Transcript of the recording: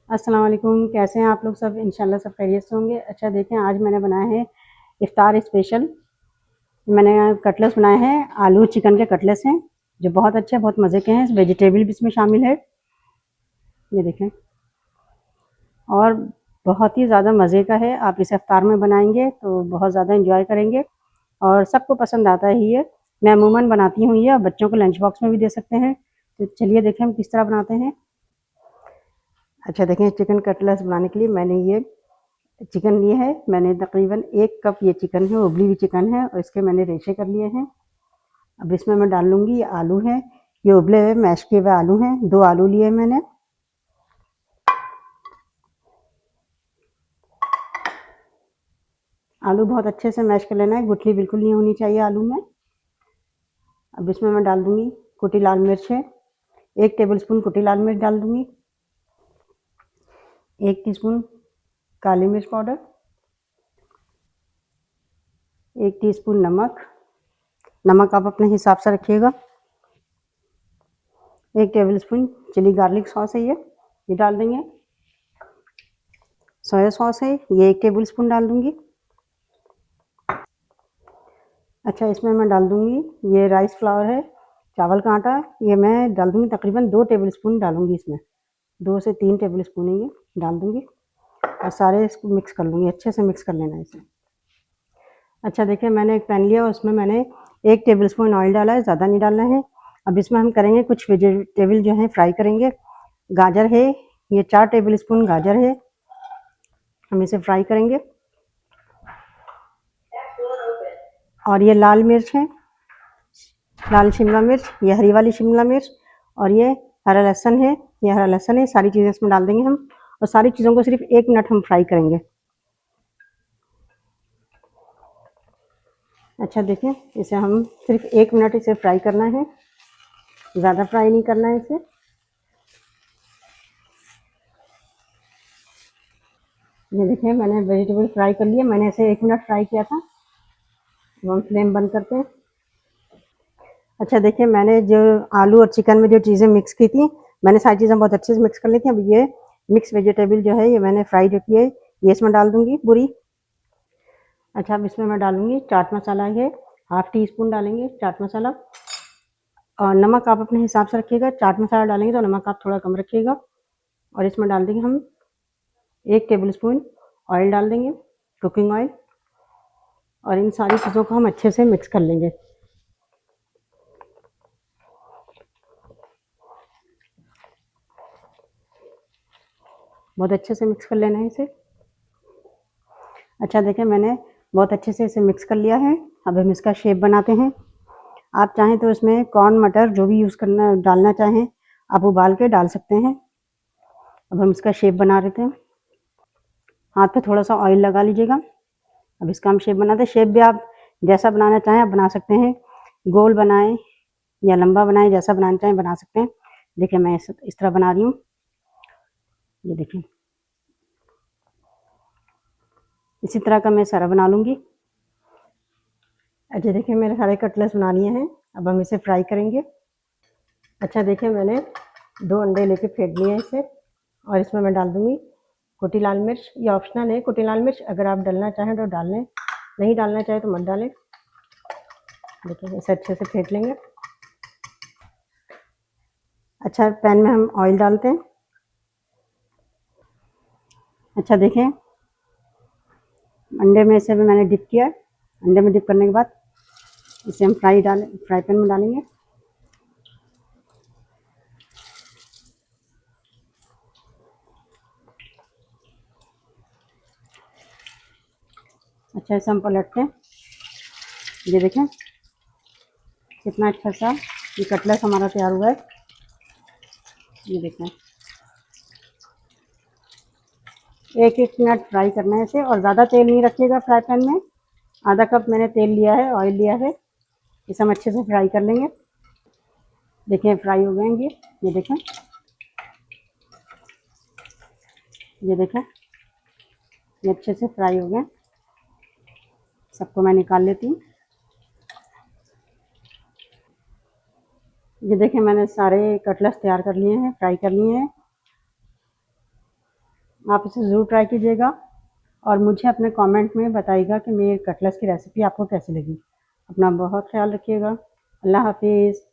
अस्सलाम वालेकुम। कैसे हैं आप लोग सब? इंशाल्लाह सब खैरियत से होंगे। अच्छा देखें, आज मैंने बनाया है इफ्तार स्पेशल। मैंने कटलेट्स बनाए हैं, आलू चिकन के कटलेट्स हैं जो बहुत अच्छे, बहुत मज़े के हैं। वेजिटेबल भी इसमें शामिल है, ये देखें, और बहुत ही ज़्यादा मज़े का है। आप इसे इफ्तार में बनाएंगे तो बहुत ज़्यादा इंजॉय करेंगे और सबको पसंद आता है ये। मैं अमूमन बनाती हूँ ये, और बच्चों को लंच बॉक्स में भी दे सकते हैं। तो चलिए देखें हम किस तरह बनाते हैं। अच्छा देखें, चिकन कटलेट्स बनाने के लिए मैंने ये चिकन लिए है। मैंने तकरीबन 1 कप ये चिकन है, उबली हुई चिकन है, और इसके मैंने रेशे कर लिए हैं। अब इसमें मैं डाल लूँगी, ये आलू है, ये उबले हुए मैश किए हुए आलू हैं। 2 आलू लिए मैंने। आलू बहुत अच्छे से मैश कर लेना है, गुठली बिल्कुल नहीं होनी चाहिए आलू में। अब इसमें मैं डाल दूँगी कुटी लाल मिर्च है, 1 टेबलस्पून कुटी लाल मिर्च डाल दूँगी, 1 टीस्पून काली मिर्च पाउडर, 1 टीस्पून नमक। नमक आप अपने हिसाब से रखिएगा। 1 टेबलस्पून चिली गार्लिक सॉस है, ये डाल देंगे। सोया सॉस है, ये 1 टेबलस्पून डाल दूँगी। अच्छा, इसमें मैं डाल दूँगी ये राइस फ्लावर है, चावल का आटा, ये मैं डाल दूँगी तकरीबन 2 टेबलस्पून डालूँगी इसमें। 2 से 3 टेबलस्पून है, ये डाल दूँगी और सारे इसको मिक्स कर लूँगी, अच्छे से मिक्स कर लेना है इसे। अच्छा देखिए, मैंने एक पैन लिया, उसमें मैंने 1 टेबलस्पून ऑयल डाला है, ज़्यादा नहीं डालना है। अब इसमें हम करेंगे कुछ वेजिटेबल जो हैं फ्राई करेंगे। गाजर है, ये 4 टेबलस्पून गाजर है, हम इसे फ्राई करेंगे। और ये लाल मिर्च है, लाल शिमला मिर्च, ये हरी वाली शिमला मिर्च, और ये हरा लहसुन है, ये हरा लहसुन है। सारी चीज़ें इसमें डाल देंगे हम, और सारी चीज़ों को सिर्फ 1 मिनट हम फ्राई करेंगे। अच्छा देखिए, इसे हम सिर्फ 1 मिनट इसे फ्राई करना है, ज़्यादा फ्राई नहीं करना है इसे। ये देखिए, मैंने वेजिटेबल फ्राई कर लिया, मैंने इसे 1 मिनट फ्राई किया था। अब हम फ्लेम बंद करते हैं। अच्छा देखिए, मैंने जो आलू और चिकन में जो चीज़ें मिक्स की थी, मैंने सारी चीज़ें बहुत अच्छे से मिक्स कर ली थी। अब ये मिक्स वेजिटेबल जो है, ये मैंने फ्राई जो की है, ये इसमें डाल दूँगी पूरी। अच्छा, अब इसमें मैं डालूँगी चाट मसाला है, हाफ़ टी स्पून डालेंगे चाट मसाला। और नमक आप अपने हिसाब से रखिएगा, चाट मसाला डालेंगे तो नमक आप थोड़ा कम रखिएगा। और इसमें डाल देंगे हम 1 टेबलस्पून ऑयल डाल देंगे, कुकिंग ऑयल, और इन सारी चीज़ों को हम अच्छे से मिक्स कर लेंगे। बहुत अच्छे से मिक्स कर लेना है इसे। अच्छा देखिए, मैंने बहुत अच्छे से इसे मिक्स कर लिया है। अब हम इसका शेप बनाते हैं। आप चाहें तो इसमें कॉर्न मटर जो भी यूज़ करना डालना चाहें, आप उबाल के डाल सकते हैं। अब हम इसका शेप बना लेते हैं। हाथ पे थोड़ा सा ऑयल लगा लीजिएगा। अब इसका हम शेप बनाते हैं। शेप भी आप जैसा बनाना चाहें आप बना सकते हैं, गोल बनाएं या लंबा बनाएं, जैसा बनाना चाहें बना सकते हैं। देखिए, मैं इस तरह बना रही हूँ, ये देखिए, इसी तरह का मैं सारा बना लूँगी। अच्छा देखिए, मेरे सारे कटलेट्स बना लिए हैं। अब हम इसे फ्राई करेंगे। अच्छा देखिए, मैंने 2 अंडे लेके फेंट लिए हैं इसे, और इसमें मैं डाल दूँगी कुटी लाल मिर्च। ये ऑप्शनल है कुटी लाल मिर्च, अगर आप डालना चाहें तो डाल लें, नहीं डालना चाहें तो मत डालें। देखिए, इसे अच्छे से फेंट लेंगे। अच्छा, पैन में हम ऑयल डालते हैं। अच्छा देखें, अंडे में इसे भी मैंने डिप किया है। अंडे में डिप करने के बाद इसे हम फ्राई पैन में डालेंगे। अच्छा, इसे हम पलटते हैं। ये देखें, कितना अच्छा सा ये कटलेट हमारा तैयार हुआ है। ये देखें, 1-1 मिनट फ्राई करना है इसे, और ज़्यादा तेल नहीं रखिएगा फ्राई पैन में। आधा कप मैंने तेल लिया है, ऑयल लिया है। इसे हम अच्छे से फ्राई कर लेंगे। देखें, फ्राई हो गए हैं ये देखें, ये देखें, ये अच्छे से फ्राई हो गए। सबको मैं निकाल लेती हूँ। ये देखें, मैंने सारे कटलेट्स तैयार कर लिए हैं, फ्राई कर लिए हैं। आप इसे ज़रूर ट्राई कीजिएगा और मुझे अपने कमेंट में बताइएगा कि मेरी कटलेट्स की रेसिपी आपको कैसी लगी। अपना बहुत ख्याल रखिएगा। अल्लाह हाफिज़।